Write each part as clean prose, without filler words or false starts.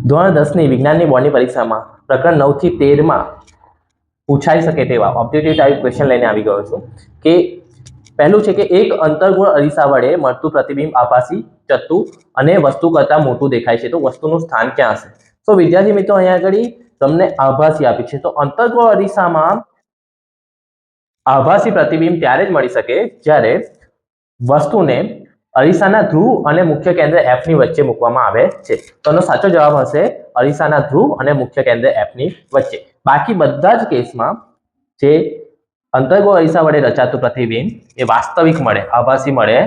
ધોરણ 10ની વિજ્ઞાનની બોર્ડની પરીક્ષામાં પ્રકરણ 9 થી 13 માં પૂછાઈ શકે તેવા ઓબ્જેક્ટિવ ટાઈપ ક્વેશ્ચન લઈને આવી ગયો છું કે પહેલું છે કે એક અંતર્ગોળ અરીસા વડે મળતું પ્રતિબિંબ આભાસી, ચત્તુ અને વસ્તુ કરતાં મોટું દેખાય છે તો વસ્તુનું સ્થાન ક્યાં હશે? તો વિદ્યાર્થી મિત્રો અહીંયા આગળ તમને આભાસી આપી છે. તો અંતર્ગોળ અરીસામાં આભાસી પ્રતિબિંબ ત્યારે જ મળી શકે જ્યારે વસ્તુને અરીસાના ધ્રુવ અને મુખ્ય કેન્દ્ર F ની વચ્ચે મૂકવામાં આવે છે. તો એનો સાચો જવાબ હશે અરીસાના ધ્રુવ અને મુખ્ય કેન્દ્ર F ની વચ્ચે. બાકી બધા જ કેસમાં જે અંતર્ગોળ અરીસા વડે રચાતું પ્રતિબિંબ એ વાસ્તવિક મળે, આભાસી મળે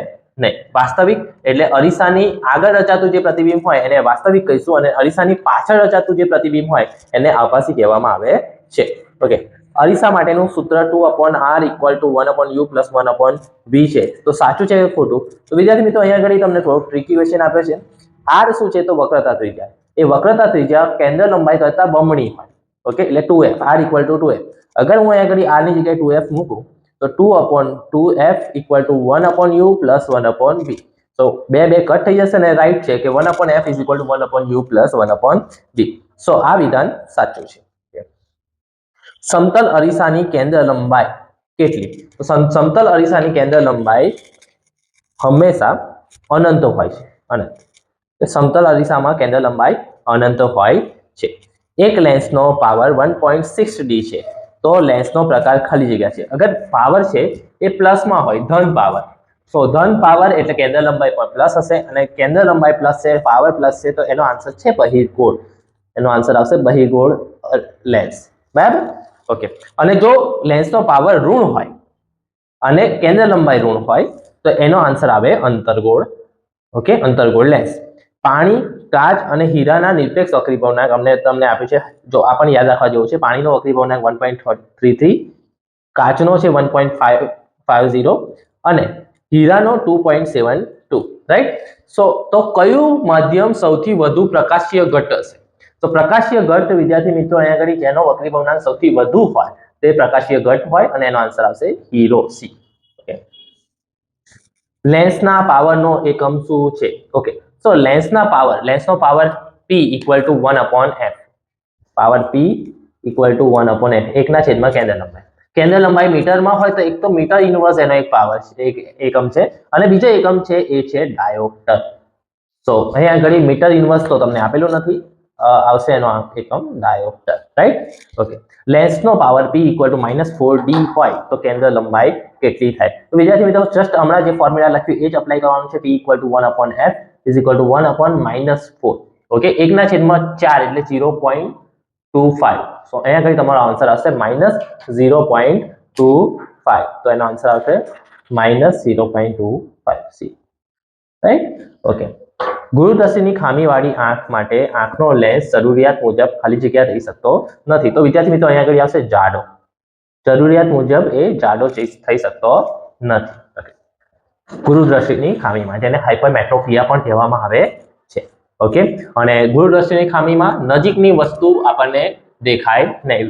નહીં. વાસ્તવિક એટલે અરીસાની આગળ રચાતું જે પ્રતિબિંબ હોય એને વાસ્તવિક કહીશું અને અરીસાની પાછળ રચાતું જે પ્રતિબિંબ હોય એને આભાસી કહેવામાં આવે છે. ઓકે, અરીસા માટેનું સૂત્ર 2/r = 1/u + 1/v છે. તો સાચું છે કે ખોટું? તો વિદ્યાર્થી મિત્રો અહીંયા આગળ તમને થોડો ટ્રિકી ક્વેશ્ચન આપ્યો છે. r શું છે? તો વક્રતા ત્રિજ્યા. એ વક્રતા ત્રિજ્યા કેન્દ્ર લંબાઈ કરતા બમણી હોય. ઓકે, એટલે 2f, r = 2f. અગર હું અહીંયા આગળ r ની જગ્યાએ 2f મૂકું તો 2/2f = 1/u + 1/v. તો બે કટ થઈ જશે ને રાઈટ છે કે 1/f = 1/u + 1/v. સો આ વિધાન સાચું છે. સમતલ અરીસાની કેન્દ્ર લંબાઈ કેટલી? તો સમતલ અરીસાની કેન્દ્ર લંબાઈ હંમેશા અનંત હોય છે. અનંત. સમતલ અરીસામાં કેન્દ્ર લંબાઈ અનંત હોય છે. એક લેન્સનો પાવર 1.6d છે તો લેન્સનો પ્રકાર ખાલી જગ્યા છે. અગર પાવર છે એ પ્લસમાં હોય, ધન પાવર, તો ધન પાવર એટલે કેન્દ્ર લંબાઈ પણ પ્લસ હશે અને કેન્દ્ર લંબાઈ પ્લસ છે, પાવર પ્લસ છે, તો એનો આન્સર છે બહિર્ગોળ. એનો આન્સર આવશે બહિર્ગોળ લેન્સ. બરાબર? ઓકે, અને જો લેન્સનો પાવર ઋણ હોય અને કેન્દ્ર લંબાઈ ઋણ હોય તો એનો આન્સર આવે અંતર્ગોળ. Okay, અંતર્ગોળ lens. પાણી, કાચ અને હીરાના નિરપેક્ષ વક્રીભવનાંક તમને આપ્યું છે. જો આ પણ યાદ રાખવા જેવું છે. પાણીનો વક્રીભવનાંક 1.33, કાચનો છે 1.50 અને હીરાનો 2.72. રાઈટ? તો કયું માધ્યમ સૌથી વધુ પ્રકાશીય ઘટ હશે? તો પ્રકાશીય ઘટ વિદ્યાર્થી મિત્રો અહીંયા આગળ જેનો વક્રીભવનાંક સૌથી વધુ હોય તે પ્રકાશીય ઘટ હોય અને એનો આન્સર આવશે હીરો, સી. ઓકે, લેન્સના પાવરનો એકમ શું છે? ઓકે, સો લેન્સનો power P = 1/f. Power P = 1/f. એકના છેદમાં કેન્દ્ર લંબાઈ. કેન્દ્ર લંબાઈ મીટરમાં હોય તો એક તો મીટર ઇન્વર્સ એનો એક પાવર છે, એક એકમ છે અને બીજો એકમ છે એ છે ડાયોપ્ટર. સો અહીંયા આગળ મીટર ઇન્વર્સ તો તમને આપેલું નથી, આવશે એનો એકમ ડાયોપ્ટર. રાઈટ? ઓકે, લેન્સનો પાવર P = -4d હોય તો કેન્દ્ર લંબાઈ કેટલી થાય? તો વિદ્યાર્થી મિત્રો જસ્ટ હમણાં જે ફોર્મ્યુલા લખ્યું એ જ એપ્લાય કરવાનું છે. P = 1/f = 1/-4. ઓકે, 1/4 એટલે 0.25. સો અહીંયા આગળ તમારો આન્સર આવશે -0.25. તો એનો આન્સર આવશે -0.25c. રાઈટ? ઓકે, ગુરુદ્રષ્ટિની ખામીવાળી આંખ માટે આંખનો લેન્સ જરૂરિયાત મુજબ ખાલી જગ્યા રહી શકતો નથી. તો વિદ્યાર્થી મિત્રો અહીંયા આગળ આવશે જાડો. જરૂરિયાત મુજબ એ જાડો થઈ શકતો નથી. ગુરુદ્રષ્ટિની ખામીમાં, જેને હાઇપરમેટ્રોપિયા પણ કહેવામાં આવે છે. ઓકે, અને ગુરુદ્રષ્ટિની ખામીમાં નજીકની વસ્તુ આપણને દેખાય નહીં,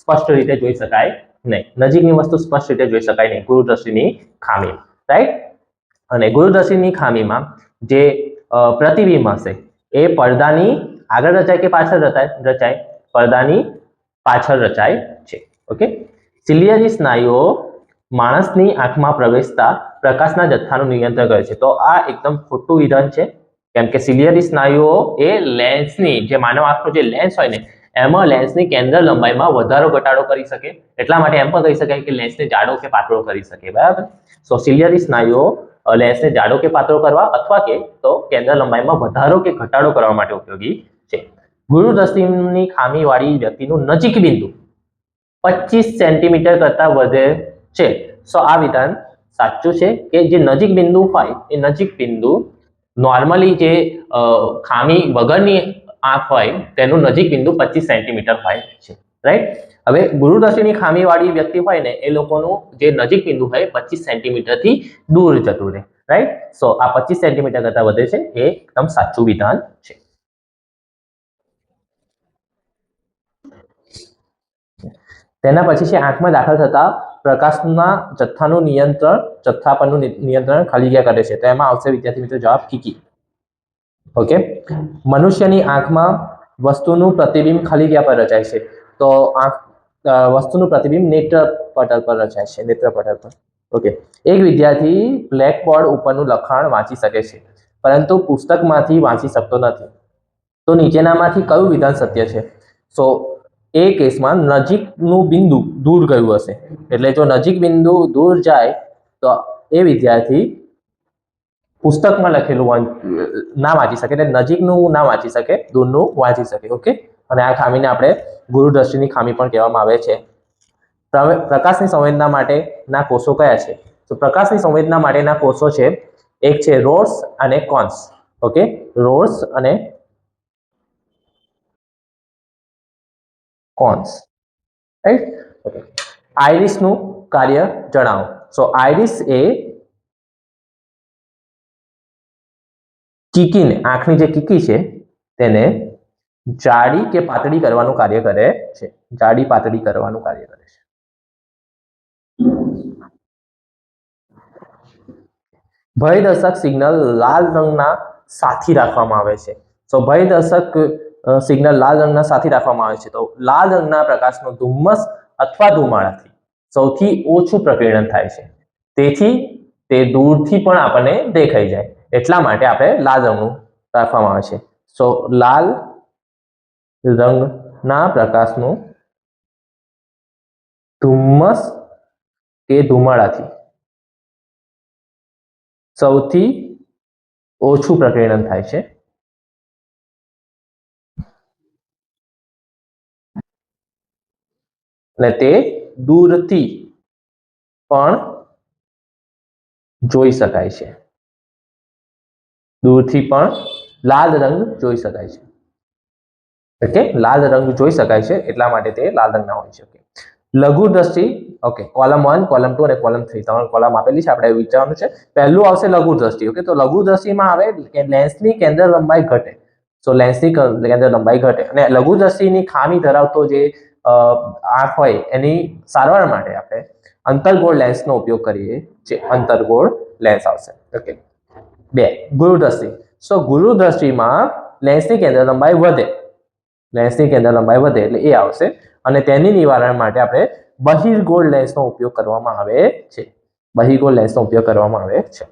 સ્પષ્ટ રીતે જોઈ શકાય નહીં. નજીકની વસ્તુ સ્પષ્ટ રીતે જોઈ શકાય નહીં ગુરુદ્રષ્ટિની ખામીમાં. રાઈટ? અને ગુરુદ્રષ્ટિની ખામીમાં જે પ્રતિબિંબ હશે એ પડદાની આગળ રચાય કે પાછળ રચાય? પડદાની પાછળ રચાય છે. ઓકે, સિલિયરી સ્નાયુઓ માણસની આંખમાં પ્રવેશતા પ્રકાશના જથ્થાનું નિયંત્રણ કરે છે. તો આ એકદમ ખોટું વિધાન છે, કેમ કે સિલિયરી સ્નાયુઓ એ લેન્સની, જે માનવ આંખનો જે લેન્સ હોય ને એમાં લેન્સની કેન્દ્ર લંબાઈમાં વધારો ઘટાડો કરી શકે. એટલા માટે એમ પણ કહી શકાય કે લેન્સને જાડો કે પાતળો કરી શકે. બરાબર? સો સિલિયરી સ્નાયુઓ લેન્સને જાડો કે પાતળો કરવા અથવા કે તો કેન્દ્ર લંબાઈમાં વધારો કે ઘટાડો કરવા માટે ઉપયોગી છે. ગુરુદ્રષ્ટિની ખામીવાળી વ્યક્તિનું નજીક બિંદુ 25 સેન્ટીમીટર કરતા વધે છે. સો આ વિધાન સાચું છે કે જે નજીક બિંદુ હોય એ નજીક બિંદુ નોર્મલી જે ખામી વગરની આંખ હોય તેનું નજીક બિંદુ 25 સેન્ટીમીટર હોય છે. રાઈટ? હવે ગુરુદ્રષ્ટિની ખામીવાળી વ્યક્તિ હોય ને એ લોકોનું જે નજીક બિંદુ હોય 25 સેન્ટીમીટરથી દૂર જતું રહે. રાઈટ? સો આ 25 સેન્ટીમીટર કરતા વધે છે એ એકદમ સાચું વિધાન છે. તેના પછી છે આંખમાં દાખલ થતા પ્રકાશના જથ્થા પરનું નિયંત્રણ ખાલી જગ્યા કરે છે. તો એમાં આવશે વિદ્યાર્થી મિત્રો જવાબ કીકી. ઓકે, મનુષ્યની આંખમાં વસ્તુનું પ્રતિબિંબ ખાલી ક્યાં પર રચાય છે? તો આંખ વસ્તુનું પ્રતિબિંબ નેત્ર પટલ પર રચાય છે, નેત્ર પટલ પર. ઓકે, એક વિદ્યાર્થી બ્લેકબોર્ડ ઉપરનું લખાણ વાંચી શકે છે, પરંતુ પુસ્તકમાંથી વાંચી શકતો નથી. તો નીચેનામાંથી કયું વિધાન સત્ય છે? સો એ કેસમાં નજીકનું બિંદુ દૂર ગયું હશે, એટલે જો નજીક બિંદુ દૂર જાય તો એ વિદ્યાર્થી પુસ્તકમાં લખેલું ના વાંચી શકે, એટલે નજીકનું ના વાંચી શકે, દૂરનું વાંચી શકે. ઓકે, અને આ ખામીને આપણે ગુરુદ્રષ્ટિની ખામી પણ કહેવામાં આવે છે. પ્રકાશની સંવેદના માટેના કોષો કયા છે? તો પ્રકાશની સંવેદના માટેના કોષો છે, એક છે રોડ્સ અને કોન્સ. ઓકે, રોડ્સ અને કોન્સ, રાઈટ? ઓકે, આઇરિસનું કાર્ય જણાવો. સો આઇરિસ એ કીકીને, આંખની જે કીકી છે તેને જાડી કે પાતળી કરવાનું કાર્ય કરે છે, જાડી પાતળી કરવાનું કાર્ય કરે છે. ભયદર્શક સિગ્નલ લાલ રંગના સાથી રાખવામાં આવે છે. સો ભયદર્શક સિગ્નલ લાલ રંગના સાથી રાખવામાં આવે છે. તો લાલ રંગના પ્રકાશનો ધુમ્મસ અથવા ધુમાડાથી સૌથી ઓછું પ્રકીર્ણન થાય છે, તેથી તે દૂરથી પણ આપણને દેખાઈ જાય, એટલા માટે આપણે લાલ રંગનું રાખવામાં આવે છે. સો લાલ રંગના પ્રકાશનું ધુમ્મસ કે ધુમાડાથી સૌથી ઓછું પ્રકીર્ણન થાય છે, અને તે દૂરથી પણ જોઈ શકાય છે, દૂરથી પણ લાલ રંગ જોઈ શકાય છે. ઓકે, લાલ રંગ જોઈ શકાય છે એટલા માટે તે લાલ રંગના હોય છે. લઘુ દ્રષ્ટિ. ઓકે, કોલમ 1, કોલમ 2 અને કોલમ 3 ત્રણ કોલમ આપેલી છે, આપણે વિચારવાનું છે. પહેલું આવશે લઘુ દ્રષ્ટિ. ઓકે, તો લઘુ દ્રષ્ટિમાં આવે કે લેન્સની કેન્દ્ર લંબાઈ ઘટે. સો લેન્સની કેન્દ્ર લંબાઈ ઘટે, અને લઘુ દ્રષ્ટિની ખામી ધરાવતો જે આંખ હોય એની સારવાર માટે આપણે અંતર્ગોળ લેન્સનો ઉપયોગ કરીએ છીએ. અંતર્ગોળ લેન્સ આવશે. ઓકે, 2 ગુરુદ્રષ્ટિ. સો ગુરુદ્રષ્ટિમાં લેન્સની કેન્દ્ર લંબાઈ વધે, લેન્સની કેન્દ્ર લંબાઈ વધે એટલે એ આવશે, અને તેની નિવારણ માટે આપણે બહિર્ગોળ લેન્સનો ઉપયોગ કરવામાં આવે છે, બહિર્ગોળ લેન્સનો ઉપયોગ કરવામાં આવે છે.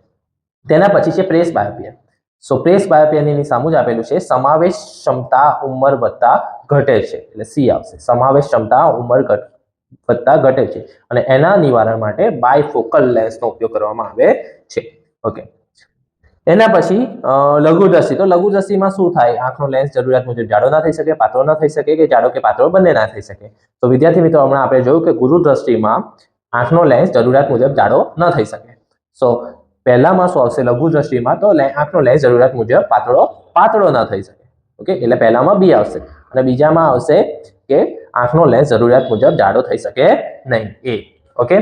તેના પછી છે પ્રેસ બાયોપિયા. સો પ્રેસ બાયોપિયાની સામું જ આપેલું છે, સમાવેશ ક્ષમતા ઉંમર વધતા ઘટે છે, એટલે સી આવશે. સમાવેશ ક્ષમતા ઉંમર વધતા ઘટે છે, અને એના નિવારણ માટે બાયફોકલ લેન્સનો ઉપયોગ કરવામાં આવે છે. ઓકે, એના પછી લઘુ દ્રષ્ટિ. તો લઘુ દ્રષ્ટિમાં શું થાય? આંખનો લેન્સ જરૂરિયાત મુજબ જાડો ના થઈ શકે, પાતળો ના થઈ શકે, કે જાડો કે પાતળો બંને ના થઈ શકે. તો વિદ્યાર્થી મિત્રો, હમણાં આપણે જોયું કે ગુરુ દ્રષ્ટિમાં આંખનો લેન્સ જરૂરિયાત મુજબ જાડો ન થઈ શકે. સો પહેલામાં શું આવશે? લઘુ દ્રષ્ટિમાં તો આંખનો લેન્સ જરૂરિયાત મુજબ પાતળો ના થઈ શકે. ઓકે, એટલે પહેલામાં બી આવશે, અને બીજામાં આવશે કે આંખનો લેન્સ જરૂરિયાત મુજબ જાડો થઈ શકે નહીં, એ. ઓકે,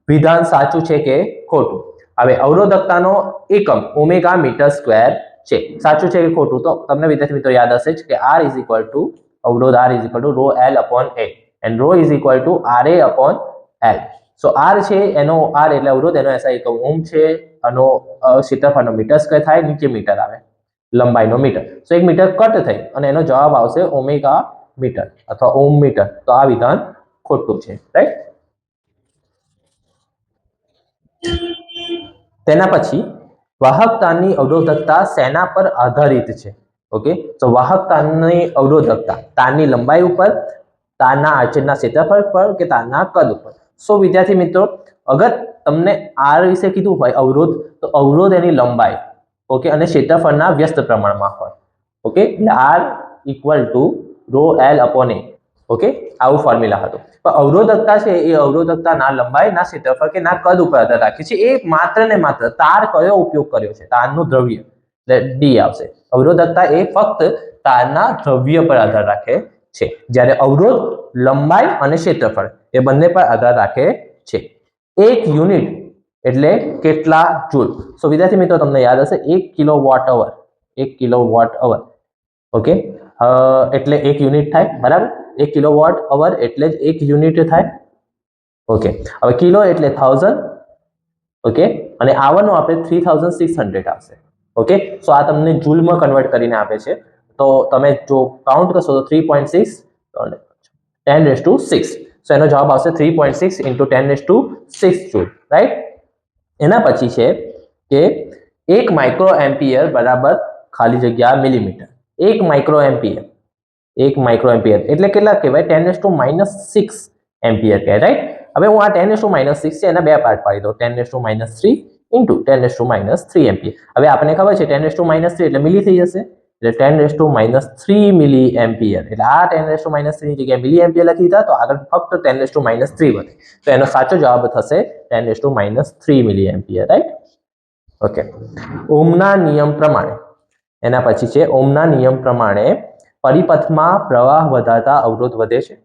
વિધાન સાચું છે કે ખોટું? હવે અવરોધકતાનો એકમ ઓમેગા મીટર સ્ક્વેર છે. સાચું છે કે ખોટું? તો તમને વિદ્યાર્થી મિત્રો યાદ હશે કે R ઇઝ ઇક્વલ ટુ અવરોધ R is equal to rho L upon A, and rho is equal to RA upon L. So R છે એનો R એટલે અવરોધ, એનો SI એકમ ઓમ છે, આનો ક્ષેત્રફળનો મીટર સ્ક્વેર થાય, નીચે મીટર આવે, લંબાઈનો મીટર. સો 1 મીટર કટ થઈ અને એનો જવાબ આવશે ઓમેગા મીટર અથવા ઓમ મીટર. તો આ વિધાન ખોટું છે, રાઈટ? તેના પછી વાહકતાની અવરોધકતા શેના પર આધારિત છે? ઓકે, તો વાહકતાની અવરોધકતા તારની લંબાઈ ઉપર, તારના આંચળના ક્ષેત્રફળ પર, કે તારના કદ ઉપર. સો વિદ્યાર્થી મિત્રો, અગર તમને R વિશે કીધું હોય અવરોધ, તો અવરોધ એની લંબાઈ, ઓકે, અને ક્ષેત્રફળના વ્યસ્ત પ્રમાણમાં હોય. ઓકે, એટલે R equal to rho L upon A. Okay, આવું ફોર્મ્યુલા હતું. પણ અવરોધકતા છે એ અવરોધકતા ના લંબાઈ, ના ક્ષેત્રફળ કે ના કદ ઉપર આધાર રાખે છે. એ માત્ર ને માત્ર તાર કયો ઉપયોગ કર્યો છે, તારનું દ્રવ્ય, એટલે ડી આવશે. અવરોધકતા એ ફક્ત તારના દ્રવ્ય પર આધાર રાખે છે, જ્યારે અવરોધ લંબાઈ અને ક્ષેત્રફળ એ બંને પર આધાર રાખે છે. 1 યુનિટ એટલે કેટલા જૂલ? સો વિદ્યાર્થી મિત્રો, તમને યાદ હશે 1 kilowatt hour, 1 kilowatt hour. Okay, એટલે 1 યુનિટ થાય, બરાબર? 1 કિલોવોટ અવર એટલે જ 1 યુનિટ થાય. ઓકે, હવે કિલો એટલે 1000. ઓકે, અને આવરનું આપણે 3600 આવશે. ઓકે, સો આ તમને જૂલમાં કન્વર્ટ કરીને આપે છે. તો તમે જો કાઉન્ટ કરશો તો 3.6 10⁶ સો એનો જવાબ આવશે 3.6 × 10⁶ જૂલ, રાઈટ. એના પછી છે કે 1 માઇક્રો એમ્પિયર બરાબર ખાલી જગ્યા millimetre. 1 micro ampere, 1 micro ampere એટલે કેટલા કહેવાય? 10⁻6 એમ્પિયર કહેવાય, રાઈટ. હવે હું આ 10⁻6 છે એના બે પાર્ટ પાડી દઉં. 10⁻3 × 10⁻3 એમ્પિયર. હવે આપણને ખબર છે 10⁻3 એટલે મિલી થઈ જશે, એટલે 10⁻3 મિલી એમ્પિયર. એટલે આ 10⁻3 ની જગ્યાએ મિલી એમ્પિયર લખી દીધા, તો આગળ ફક્ત 10⁻3 વધે. તો એનો સાચો જવાબ થશે 10⁻3 મિલી એમ્પિયર, રાઈટ. ઓકે, ઓહમના નિયમ પ્રમાણે, એના પછી છે ઓહમના નિયમ પ્રમાણે પરિપથમાં પ્રવાહ વધારતા અવરોધ વધે છે,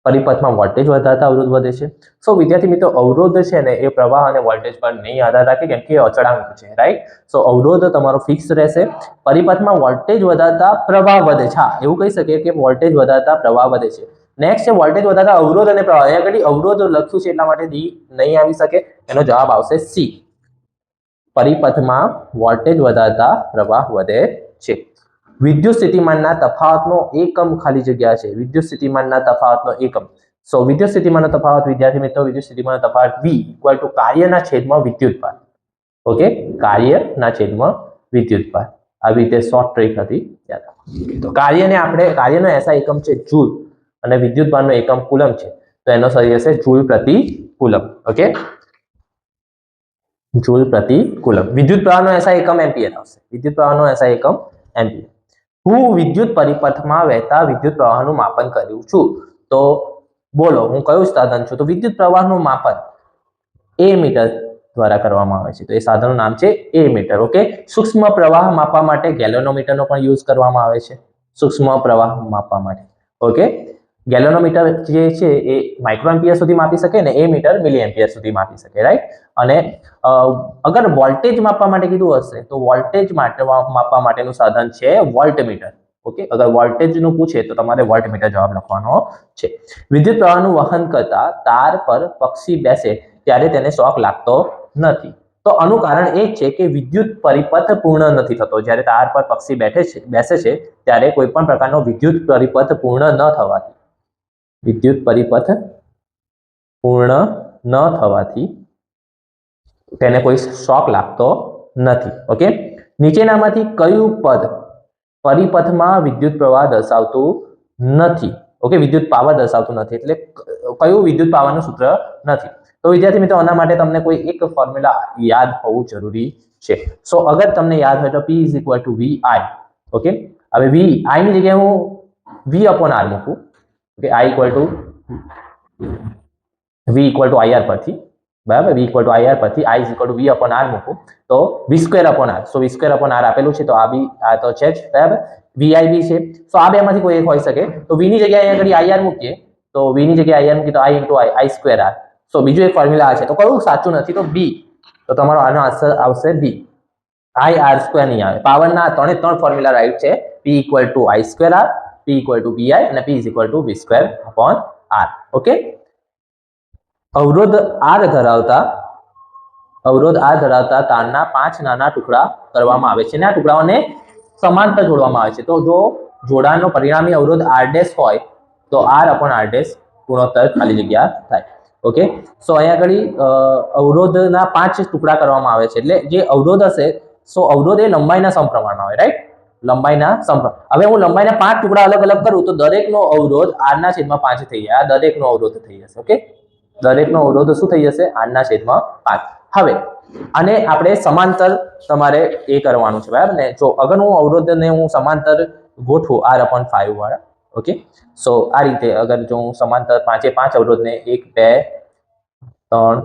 પરિપથમાં વોલ્ટેજ વધારતા અવરોધ વધે છે. સો વિદ્યાર્થી મિત્રો, અવરોધ છે ને એ પ્રવાહ અને વોલ્ટેજ પર નહીં આધાર રાખે, કેમ કે અચળાંક છે, રાઈટ. સો અવરોધ તમારો ફિક્સ રહેશે. પરિપથમાં વોલ્ટેજ વધારતા પ્રવાહ વધે છે. હા, એવું કહી શકીએ કે વોલ્ટેજ વધારતા પ્રવાહ વધે છે. નેક્સ્ટ છે વોલ્ટેજ વધારતા અવરોધ અને પ્રવાહ. અહીંયા આગળ અવરોધ લખ્યું છે એટલા માટે ડી નહીં આવી શકે. એનો જવાબ આવશે સી. પરિપથમાં વોલ્ટેજ વધારતા પ્રવાહ વધે છે. વિદ્યુત સ્થિતિમાનના તફાવતનો એકમ ખાલી જગ્યા છે. વિદ્યુત સ્થિતિમાનના તફાવતનો એકમ. સો વિદ્યુત સ્થિતિમાનનો તફાવત વિદ્યાર્થી મિત્રો, વિદ્યુત સ્થિતિમાનનો તફાવત V = કાર્યના છેદમાં વિદ્યુતભાર. ઓકે, કાર્યના છેદમાં વિદ્યુતભાર. આવી રીતે શોર્ટ ટ્રિક હતી. તો કાર્યનો એસઆઈ એકમ છે જૂલ અને વિદ્યુતભારનો એકમ કુલમ છે. તો એનો સही હશે જૂલ પ્રતિ કુલમ. ઓકે, જૂલ પ્રતિ કુલમ. વિદ્યુત પ્રવાહનો એસઆઈ એકમ એમ્પિયર આવશે. વિદ્યુત પ્રવાહનો એસઆઈ એકમ એમ્પિયર. હું વિદ્યુત પરિપથમાં વહેતા વિદ્યુત પ્રવાહનું માપન કર્યું છું. તો બોલો, હું કયું સાધન છું? તો વિદ્યુત પ્રવાહનું માપન એ મીટર દ્વારા કરવામાં આવે છે. તો એ સાધનનું નામ છે એ મીટર. ઓકે, સૂક્ષ્મ પ્રવાહ માપવા માટે ગેલ્વેનોમીટરનો પણ યુઝ કરવામાં આવે છે. સૂક્ષ્મ પ્રવાહ માપવા માટે. ઓકે, ગેલ્વેનોમીટર જે છે એ માઇક્રો એમ્પિયર સુધી માપી શકે ને એ મીટર મિલી એમ્પિયર સુધી માપી શકે, રાઈટ. અને અગર વોલ્ટેજ માપવા માટે કીધું હશે તો વોલ્ટેજ માપવા માટેનું સાધન છે વોલ્ટમીટર. ઓકે, અગર વોલ્ટેજનું પૂછે તો તમારે વોલ્ટમીટર જવાબ લખવાનો છે. વિદ્યુત પ્રવાહનું વહન કરતા તાર પર પક્ષી બેસે ત્યારે તેને શોક લાગતો નથી. તો આનું કારણ એ છે કે વિદ્યુત પરિપથ પૂર્ણ નથી થતો. જ્યારે તાર પર પક્ષી બેસે છે ત્યારે કોઈ પણ પ્રકારનો વિદ્યુત પરિપથ પૂર્ણ ન થવાથી, વિદ્યુત પરિપથ પૂર્ણ ન થવાથી તેને કોઈ શોક લાગતો નથી. ઓકે, નીચેનામાંથી કયું પદ પરિપથમાં વિદ્યુત પ્રવાહ દર્શાવતું નથી? ઓકે, વિદ્યુત પાવર દર્શાવતું નથી એટલે કયું વિદ્યુત પાવરનું સૂત્ર નથી? તો વિદ્યાર્થી મિત્રો, આના માટે તમને કોઈ એક ફોર્મ્યુલા યાદ હોવું જરૂરી છે. સો અગર તમને યાદ હોય તો P = VI. ઓકે, હવે VI ની જગ્યાએ હું V/R મૂકું. ઓકે, V = IR પરથી, બરાબર, V = IR પરથી I = V/R મૂકું તો V²/R. સો V²/R આપેલું છે તો આ તો છે જ, બરાબર. VI બી છે. સો આ બેમાંથી કોઈ એક હોઈ શકે. તો V ની જગ્યાએ અહીંયા આગળ IR મૂકીએ તો V ની જગ્યાએ IR મૂકીએ તો I/I²R. સો બીજું એક ફોર્મ્યુલા આ છે. તો કયું સાચું નથી? તો B. તો તમારો આનો આન્સર આવશે B. IR² નહીં આવે. પાવરના ત્રણે ત્રણ ફોર્મ્યુલા રાઈટ છે. P = I²R, P = VI અને P = V²/R. ઓકે, અવરોધ R ધરાવતા તારના 5 નાના ટુકડા કરવામાં આવે છે અને આ ટુકડાઓને સમાંતર જોડવામાં આવે છે. તો જો જોડાણનો પરિણામી અવરોધ R' હોય તો R/R' ગુણોત્તર ખાલી જગ્યા થાય. ઓકે, સો અહીંયા આગળ અવરોધના 5 ટુકડા કરવામાં આવે છે. એટલે જે અવરોધ હશે, સો અવરોધ એ લંબાઈના સમપ્રમાણમાં હોય, રાઈટ. લંબાઈના સમપ્રમાણ. હવે હું લંબાઈના 5 ટુકડા અલગ અલગ કરું તો દરેકનો અવરોધ R/5 થઈ જાય. આ દરેકનો અવરોધ થઈ જશે. ઓકે, દરેકનો અવરોધ શું થઈ જશે? R/5. હવે આને આપણે સમાંતર તમારે એ કરવાનું છે, બરાબર ને. જો અગર હું અવરોધને હું સમાંતર ગોઠવું R/5 વાળા, ઓકે, સો આ રીતે અગર જો હું સમાંતર 5 અવરોધને 1 2 3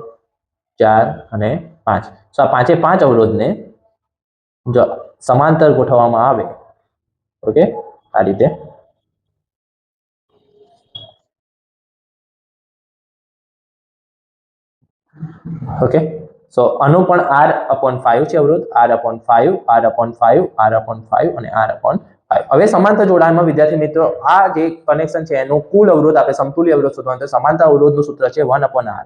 4 અને 5, સો આ 5 અવરોધને જો સમાંતર ગોઠવવામાં આવે, ઓકે, આ રીતે, ઓકે, સો આનું પણ R/5 છે અવરોધ. R/5, R/5, R/5 અને R/5. હવે સમાંતર જોડાણમાં વિદ્યાર્થી મિત્રો, આ જે કનેક્શન છે એનું કુલ અવરોધ આપણે સમતુલ્ય અવરોધ શોધવાનું છે. સમાંતર અવરોધનું સૂત્ર છે 1/R.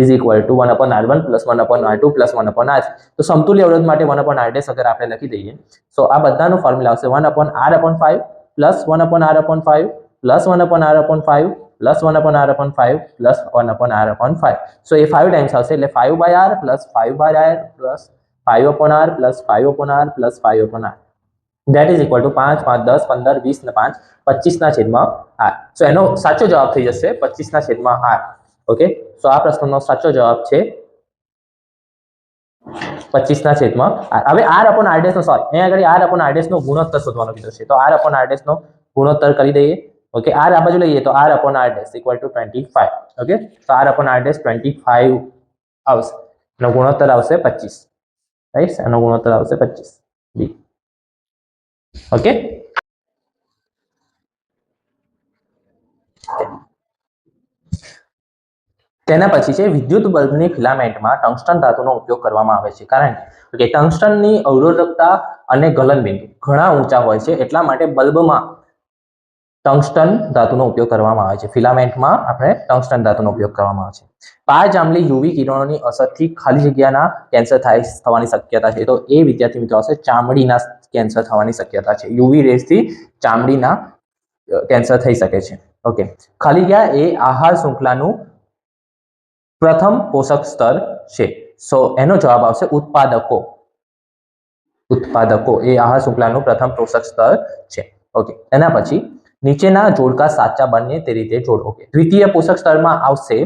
Is equal two 1/r1 plus 1/r2 plus 1/r3. તો સમતુલ્ય અવરોધ માટે 1/r' અગર આપણે લખી દઈએ તો આ બધાનું ફોર્મ્યુલા આવશે 1/r/5 plus 1/r/5 plus 1/r/5 plus 1/r/5 plus 1/r/5. સો એ 5 ટાઈમ્સ આવશે એટલે 5/r plus 5/r plus 5/r plus 5/r plus 5/r. That is equal two 5 5 10 15 20 ને 5 25/r. સો એનો સાચો જવાબ થઈ જશે 25/r. ઓકે, સો આ પ્રશ્નનો સાચો જવાબ છે 25/r. હવે r/r' નો સોરી અહીંયા આગળ r/r' નો ગુણોત્તર શોધવાનો કીધો છે, તો r/r' નો ગુણોત્તર કરી દઈએ. ઓકે, r આ બાજુ લઈએ તો r/r' ઇક્વલ ટુ 25. ઓકે, તો r/r' 25 આવશે, એનો ગુણોત્તર આવશે 25. રાઈટ, એનો ગુણોત્તર આવશે 25 બી. ઓકે, તેના પછી છે વિદ્યુત બલ્બની ફિલામેન્ટમાં ટંગસ્ટન ધાતુનો ઉપયોગ કરવામાં આવે છે, કારણ કે ટંગસ્ટનની અવરોધકતા અને ગલનબિંદુ ઘણા ઊંચા હોય છે, એટલા માટે બલ્બમાં ટંગસ્ટન ધાતુનો ઉપયોગ કરવામાં આવે છે. ફિલામેન્ટમાં આપણે ટંગસ્ટન ધાતુનો ઉપયોગ કરવામાં આવે છે. પાર જાંબલી યુવી કિરણોની અસરથી ખાલી જગ્યાના કેન્સર થવાની શક્યતા છે, તો એ વિદ્યાર્થી મિત્રો હશે ચામડીના કેન્સર થવાની શક્યતા છે. યુવી રેસથી ચામડીના કેન્સર થઈ શકે છે. ઓકે, ખાલી જગ્યા એ આહાર શૃંખલાનું પ્રથમ પોષક સ્તર છે. સો એનો જવાબ આવશે ઉત્પાદકો. ઉત્પાદકો એ આહાર શૃંખલાનું પ્રથમ પોષક સ્તર છે. ઓકે, એના પછી નીચેના જોડકા સાચા બને તે રીતે જોડો. દ્વિતીય પોષક સ્તરમાં આવશે,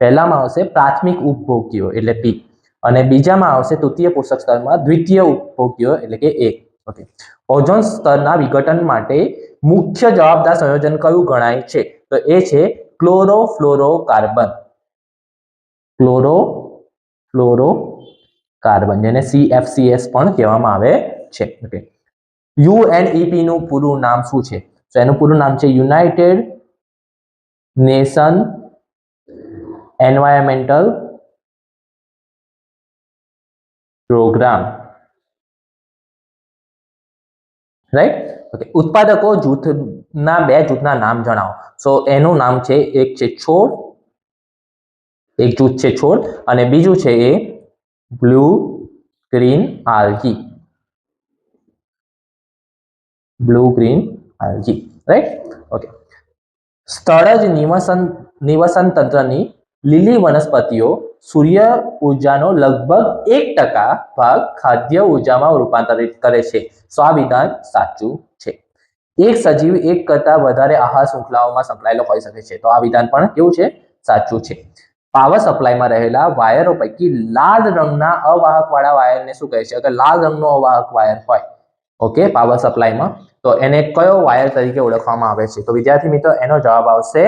પહેલામાં આવશે પ્રાથમિક ઉપભોગ્યો એટલે પી, અને બીજામાં આવશે તૃતીય પોષક સ્તરમાં દ્વિતીય ઉપભોગ્યો એટલે કે એ. ઓકે, ઓઝોન સ્તરના વિઘટન માટે મુખ્ય જવાબદાર સંયોજન કયું ગણાય છે? તો એ છે ક્લોરોફ્લોરોકાર્બન. ક્લોરોફ્લોરોકાર્બન, જેને CFCS પણ કહેવામાં આવે છે. ઓકે, UNEP નું પૂરું નામ શું છે? તો એનું પૂરું નામ છે United Nation Environmental Programme. Right. Okay, ઉત્પાદકો જૂથના બે જૂથના નામ જણાવો. સો એનું નામ છે, એક છે છોડ, એક જૂથ છે છોડ, અને બીજું છે એ blue green algae. Blue green algae. Right. Okay, સ્થળજ નિવસન તંત્રની લીલી વનસ્પતિઓ સૂર્ય ઉર્જાનો લગભગ 1% ભાગ ખાદ્ય ઉર્જામાં રૂપાંતરિત કરે છે. સો આ વિધાન સાચું છે. એક સજીવ એક કરતા વધારે આહાર શૃંખલાઓમાં સંકળાયેલો હોઈ શકે છે, તો આ વિધાન પણ કેવું છે? સાચું છે. પાવર સપ્લાયમાં રહેલા વાયરો પૈકી લાલ રંગના અવાહક વાળા વાયરને શું કહે છે? અગર લાલ રંગનો અવાહક વાયર હોય, ઓકે, પાવર સપ્લાયમાં, તો એને કયો વાયર તરીકે ઓળખવામાં આવે છે? તો વિદ્યાર્થી મિત્રો એનો જવાબ આવશે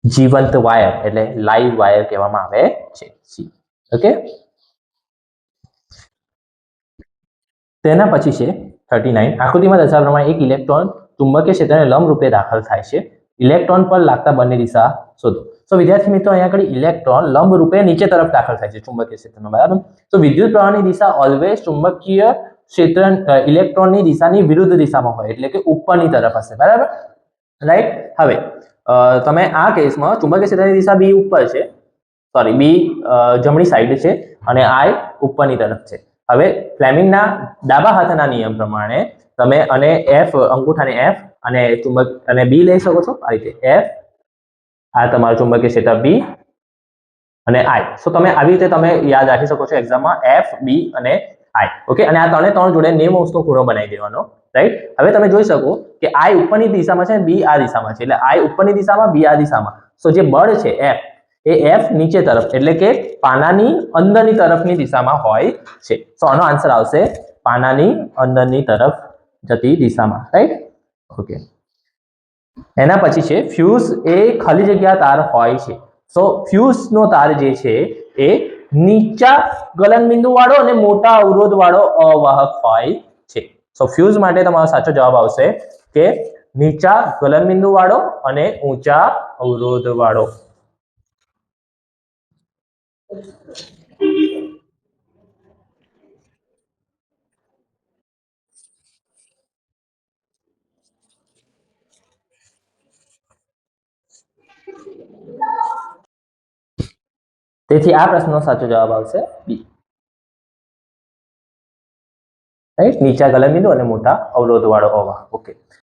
જીવંત વાયર એટલે લાઈવ વાયર કહેવામાં આવે છે. ઓકે, તેના પછી છે 39. આકૃતિમાં દર્શાવ્યા પ્રમાણે એક ઇલેક્ટ્રોન ચુંબકીય ક્ષેત્રને લંબ રૂપે દાખલ થાય છે. ઇલેક્ટ્રોન પર લાગતા બંને દિશા શોધો. તો વિદ્યાર્થી મિત્રો અહીંયા આગળ ઇલેક્ટ્રોન લંબ રૂપે નીચે તરફ દાખલ થાય છે ચુંબકીય ક્ષેત્રમાં, બરાબર. તો વિદ્યુત પ્રવાહની દિશા ઓલવેઝ ચુંબકીય ક્ષેત્ર ઇલેક્ટ્રોનની દિશાની વિરુદ્ધ દિશામાં હોય, એટલે કે ઉપરની તરફ હશે, બરાબર. રાઈટ. હવે તમે આ કેસમાં ચુંબકીય ક્ષેત્રની દિશા બી ઉપર છે, સોરી બી જમણી સાઈડ છે, અને આઈ ઉપરની તરફ છે. હવે ફ્લેમિંગના ડાબા હાથના નિયમ પ્રમાણે તમે અને એફ અંગૂઠાને એફ અને ચુંબક અને બી લઈ શકો છો. આ રીતે એફ, આ તમારું ચુંબકીય ક્ષેત્ર બી, અને આઈ. સો તમે આવી રીતે તમે યાદ રાખી શકો છો એક્ઝામમાં એફ, બી અને આઈ. ઓકે, અને આ ત્રણે ત્રણ જોડે 90° ખૂણો બનાવી દેવાનો. રાઈટ. હવે તમે જોઈ શકો કે આઈ ઉપરની દિશામાં છે, બી આ દિશામાં છે, એટલે આઈ ઉપરની દિશામાં, બી આ દિશામાં. સો જે બળ છે એફ, એ એફ નીચે તરફ એટલે કે પાનાની અંદરની તરફની દિશામાં હોય છે. સો આનો આન્સર આવશે પાનાની અંદરની તરફ જતી દિશામાં. રાઈટ. ઓકે, એના પછી છે ફ્યુઝ એ ખાલી જગ્યા તાર હોય છે. સો ફ્યુઝનો તાર જે છે એ નીચા ગલનબિંદુ વાળો અને મોટા અવરોધ વાળો અવાહક હોય છે. સો ફ્યુઝ માટે તમારો સાચો જવાબ આવશે કે નીચા ગલનબિંદુ વાળો અને ઊંચા અવરોધ વાળો. તેથી આ પ્રશ્નનો સાચો જવાબ આવશે બી. રાઈટ, નીચા ગલનબિંદુ અને મોટા અવરોધ વાળો અવાહક. ઓકે.